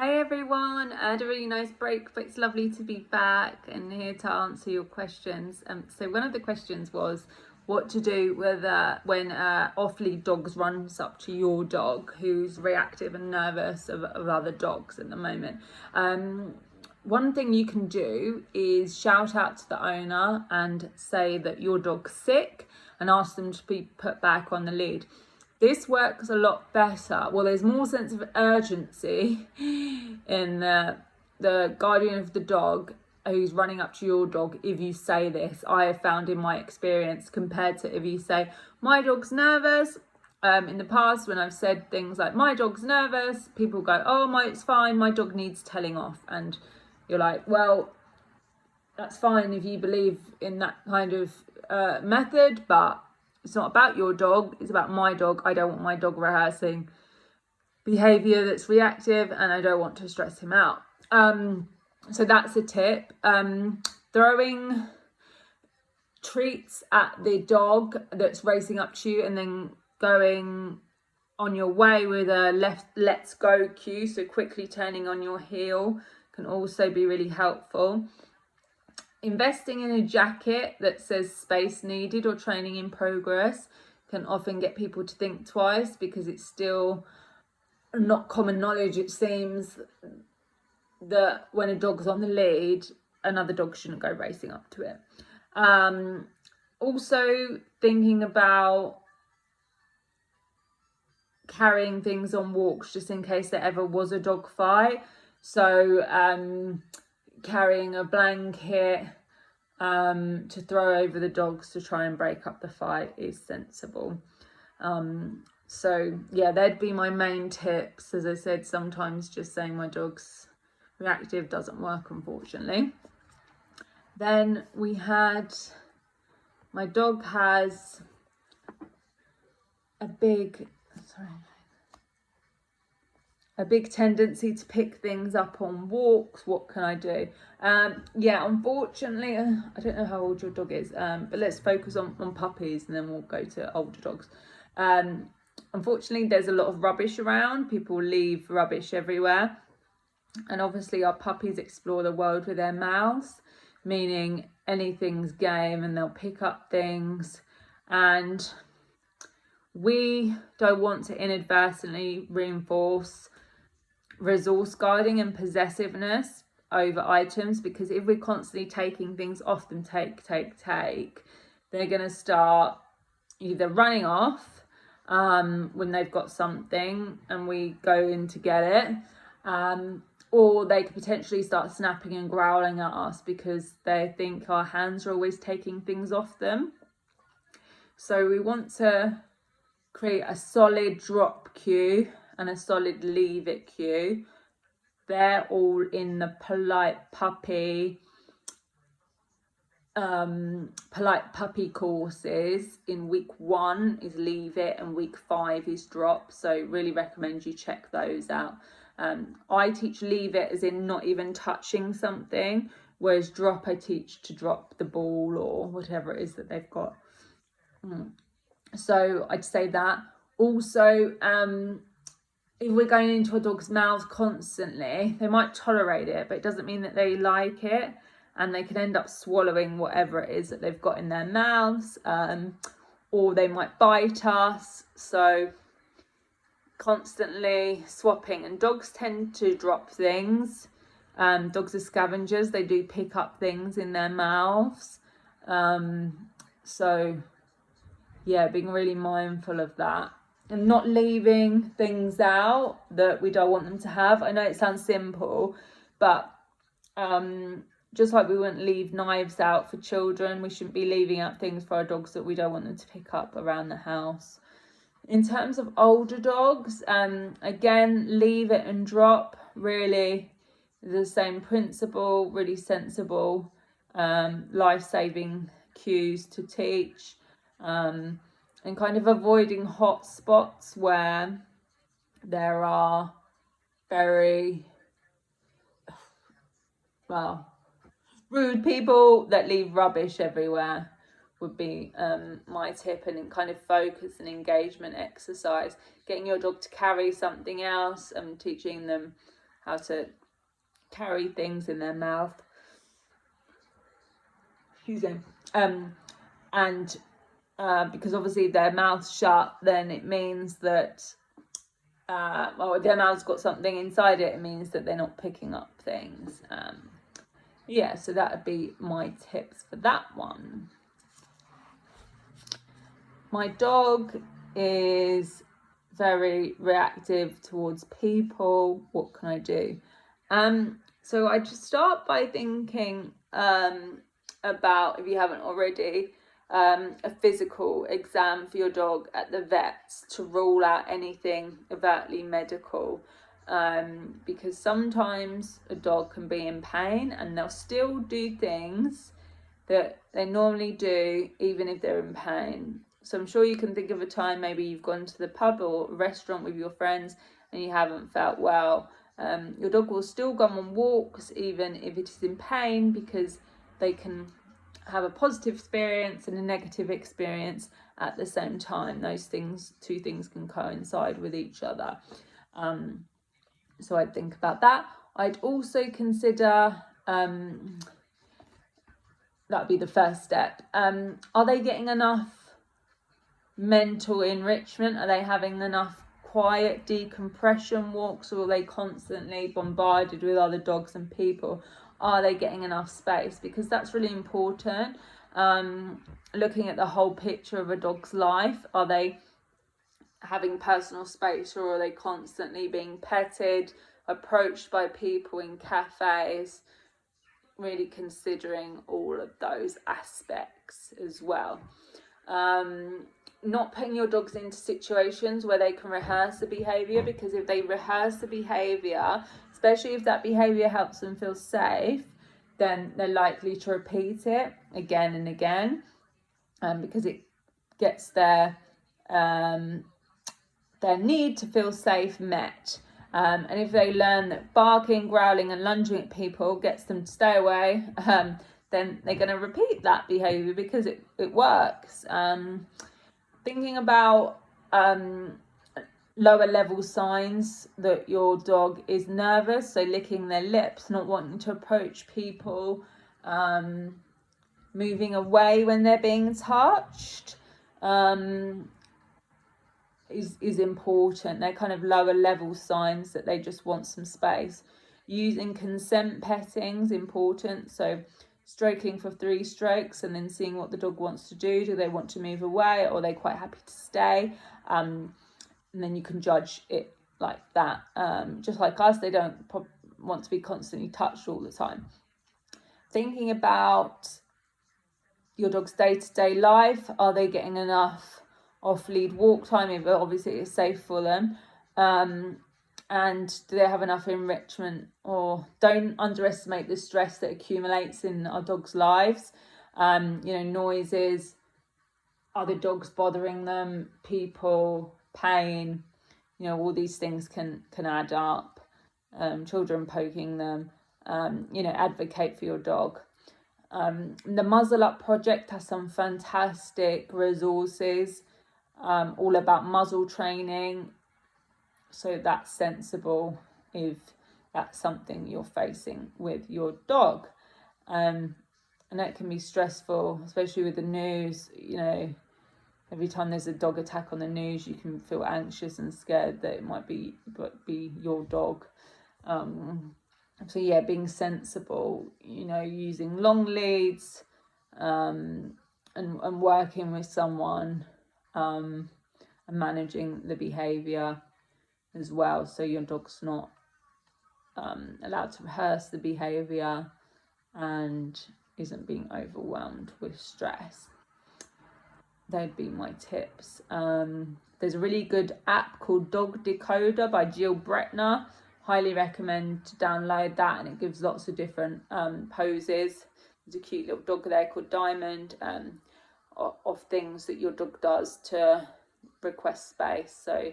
Hey everyone, I had a really nice break, but it's lovely to be back and here to answer your questions. So one of the questions was what to do with when off-lead dogs runs up to your dog who's reactive and nervous of other dogs at the moment. One thing you can do is shout out to the owner and say that your dog's sick and ask them to be put back on the lead. This works a lot better. Well, there's more sense of urgency in the guardian of the dog who's running up to your dog if you say this. I have found in my experience, compared to if you say, my dog's nervous. In the past, when I've said things like, my dog's nervous, people go, oh, it's fine, my dog needs telling off. And you're like, well, that's fine if you believe in that kind of method, but it's not about your dog, it's about my dog. I don't want my dog rehearsing behaviour that's reactive and I don't want to stress him out. So that's a tip. Throwing treats at the dog that's racing up to you and then going on your way with a let's go cue, so quickly turning on your heel, can also be really helpful. Investing in a jacket that says space needed or training in progress can often get people to think twice, because it's still not common knowledge, it seems, that when a dog's on the lead, another dog shouldn't go racing up to it. Also thinking about carrying things on walks just in case there ever was a dog fight. So carrying a blanket to throw over the dogs to try and break up the fight is sensible. So yeah, that'd be my main tips. As I said, sometimes just saying my dog's reactive doesn't work, unfortunately. Then we had, my dog has a big tendency to pick things up on walks. What can I do? Yeah, unfortunately, I don't know how old your dog is, but let's focus on puppies and then we'll go to older dogs. Unfortunately, there's a lot of rubbish around. People leave rubbish everywhere. And obviously our puppies explore the world with their mouths, meaning anything's game and they'll pick up things. And we don't want to inadvertently reinforce resource guarding and possessiveness over items, because if we're constantly taking things off them, take, they're going to start either running off when they've got something and we go in to get it, or they could potentially start snapping and growling at us because they think our hands are always taking things off them. So we want to create a solid drop cue and a solid leave it cue. They're all in the polite puppy courses. In week 1 is leave it and week 5 is drop, so really recommend you check those out. I teach leave it as in not even touching something, whereas drop I teach to drop the ball or whatever it is that they've got. So I'd say that. Also, if we're going into a dog's mouth constantly, they might tolerate it, but it doesn't mean that they like it, and they can end up swallowing whatever it is that they've got in their mouths, or they might bite us. So constantly swapping, and dogs tend to drop things. Dogs are scavengers, they do pick up things in their mouths. So yeah, being really mindful of that and not leaving things out that we don't want them to have. I know it sounds simple, but just like we wouldn't leave knives out for children, we shouldn't be leaving out things for our dogs that we don't want them to pick up around the house. In terms of older dogs, again, leave it and drop, really the same principle, really sensible, life-saving cues to teach. And kind of avoiding hot spots where there are very, rude people that leave rubbish everywhere would be my tip. And kind of focus and engagement exercise, getting your dog to carry something else and teaching them how to carry things in their mouth. Excuse me. And because obviously their mouth's shut, then it means that if their mouth's got something inside it, it means that they're not picking up things. Yeah, so that would be my tips for that one. My dog is very reactive towards people. What can I do? So I just start by thinking about, if you haven't already, a physical exam for your dog at the vets to rule out anything overtly medical. Because sometimes a dog can be in pain and they'll still do things that they normally do even if they're in pain. So I'm sure you can think of a time maybe you've gone to the pub or a restaurant with your friends and you haven't felt well. Your dog will still go on walks even if it is in pain, because they can have a positive experience and a negative experience at the same time. Those things, two things, can coincide with each other. So I'd think about that. I'd also consider, that'd be the first step. Are they getting enough mental enrichment? Are they having enough quiet decompression walks, or are they constantly bombarded with other dogs and people? Are they getting enough space? Because that's really important. Looking at the whole picture of a dog's life, are they having personal space, or are they constantly being petted, approached by people in cafes? Really considering all of those aspects as well. Not putting your dogs into situations where they can rehearse the behaviour, because if they rehearse the behaviour, especially if that behaviour helps them feel safe, then they're likely to repeat it again and again, because it gets their need to feel safe met. And if they learn that barking, growling and lunging at people gets them to stay away, then they're going to repeat that behaviour because it works. Thinking about lower level signs that your dog is nervous, so licking their lips, not wanting to approach people, moving away when they're being touched, is important. They're kind of lower level signs that they just want some space. Using consent petting is important, so stroking for 3 strokes and then seeing what the dog wants to do. Do they want to move away, or are they quite happy to stay? And then you can judge it like that. Just like us, they don't want to be constantly touched all the time. Thinking about your dog's day-to-day life, are they getting enough off-lead walk time, if obviously it's safe for them, and do they have enough enrichment? Or don't underestimate the stress that accumulates in our dogs' lives. Noises, other dogs bothering them, people, pain, all these things can add up. Children poking them, advocate for your dog. The Muzzle Up project has some fantastic resources, all about muzzle training, so that's sensible if that's something you're facing with your dog. And that can be stressful, especially with the news. Every time there's a dog attack on the news, you can feel anxious and scared that it might be your dog. So yeah, being sensible, using long leads, and working with someone, and managing the behaviour as well, so your dog's not allowed to rehearse the behaviour and isn't being overwhelmed with stress. They'd be my tips. There's a really good app called Dog Decoder by Jill Bretner. Highly recommend to download that, and it gives lots of different poses. There's a cute little dog there called Diamond, of things that your dog does to request space. So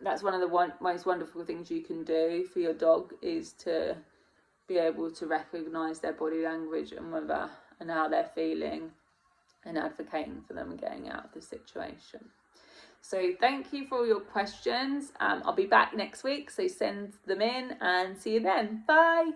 that's one of the most wonderful things you can do for your dog, is to be able to recognise their body language and how they're feeling, and advocating for them and getting out of the situation. So thank you for all your questions. I'll be back next week, so send them in and see you then. Bye.